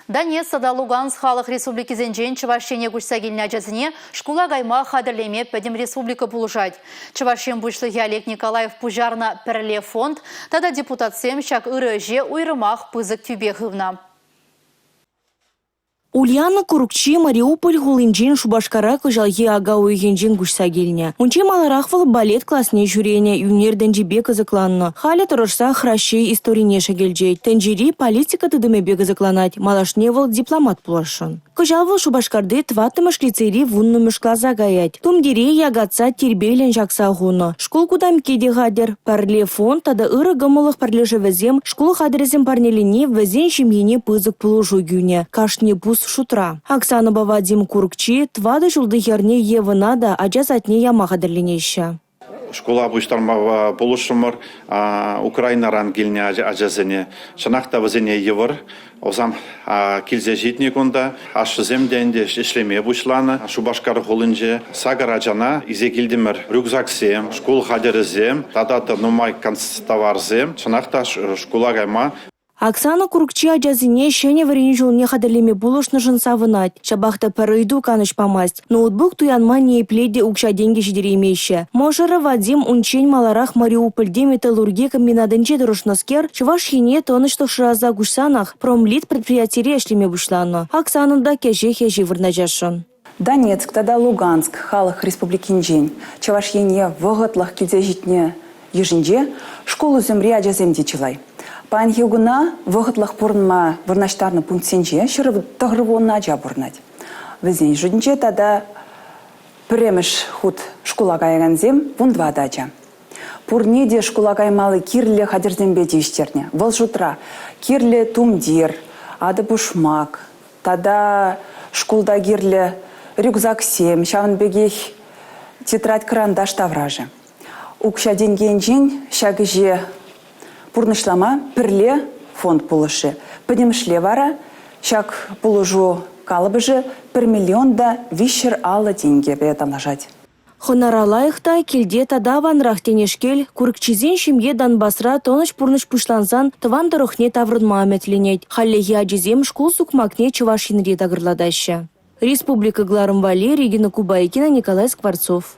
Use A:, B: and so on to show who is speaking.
A: Донецкда Луганск халық республикизен Чувашене күшсагиліне жазыне шкула гайма хадырлеме пәдім республика булужать. Чувашен бұшлығы Олег Николаев пужарна пірле фонд, тада депутатсем шак үріже уйрымақ пызык тюбехывна.
B: Ульяна Курукчи Мариуполь гулынжин Шубашкара кыжалги ага уйгенжин гушсагилне. Унчи маларахвал балет классне жюрене юнер денжибе кызыкланны. Халя тұрышса хращей историне шагелжей. Тенжири политика тыдымебе кызыкланать. Малашневал дипломат плашын. Кыжалвал Шубашкарды тваттымыш лицейри вуннумыш клаза гаять. Тумдире ягатса тербейлен жакса гуны. Школ кудам кеде гадер. Парле фонд тада ыры гымылых парлеже везем. Школ хадрезем парнелине везен шимьене пызык плужу гюне. Кашне пус шутра. Оксана Бавадим Курукчи твады жулды херне евынада аджазатне ямахадырленеща.
C: Школа буштарма полушумар Украинаран гилне аджазене. Шанахта вазене евр. Озам килзе житне кунда ашызем денде ишлеме бушланы. Шубашкар холынже сагараджана изе килдимер рюкзаксем, школ хадерезем, тадата нумай канцтаварзем. Шанахта школа гайма.
B: Оксана Курукчи аджазине шене варен жолне хадырлеме булышны жынса вынать. Шабахта парыйду каныш памасть. Ноутбук туянма не пледе укша деньги шидеремейше. Можары Вадим унчень маларах Мариупольде металлургия комбинадынче дұрышныскер, Чувашхине тоныштық шыраза гушсанах промлит предприятире эшлеме бушланы. Оксана да кеже вырнажашын.
D: Донецк, тада Луганск, халық республикинжен. Чувашхине вғытлах келзе житне ежінже школу земре аджаземде чылай. Пан югуна вғытлах пурнма вырнаштарны пунктсенже шыры тағырвуына ажа бұрнать. Візен жүдінже тада піреміш худ школа гайганзем вундва дача. Пурнеде школа гаймалы кирле хадерзембе дейштерне. Выл жутра кирле тумдир, ады бушмак. Тада школда кирле рюкзак сем, шавынбегех тетрадь карандаш тавражы. Укша денгенжен шагыже пурнышлама пірле фонд пулышы. Пыдемішле вара, шак пулыжу калыбыжы 1 миллионда вишер алы деньги бетамлажать.
B: Хонаралайықта келде тада ванрақ тенешкел, Курукчизен шимге Донбасра тоныш пурныш пушлансан тыван дұрықне таврынма аметленет. Халлеги аджизем школ сукмакне Чувашинре тагырладашы. Республика Гларым Валерий, Регина Кубайкина, Николай Скворцов.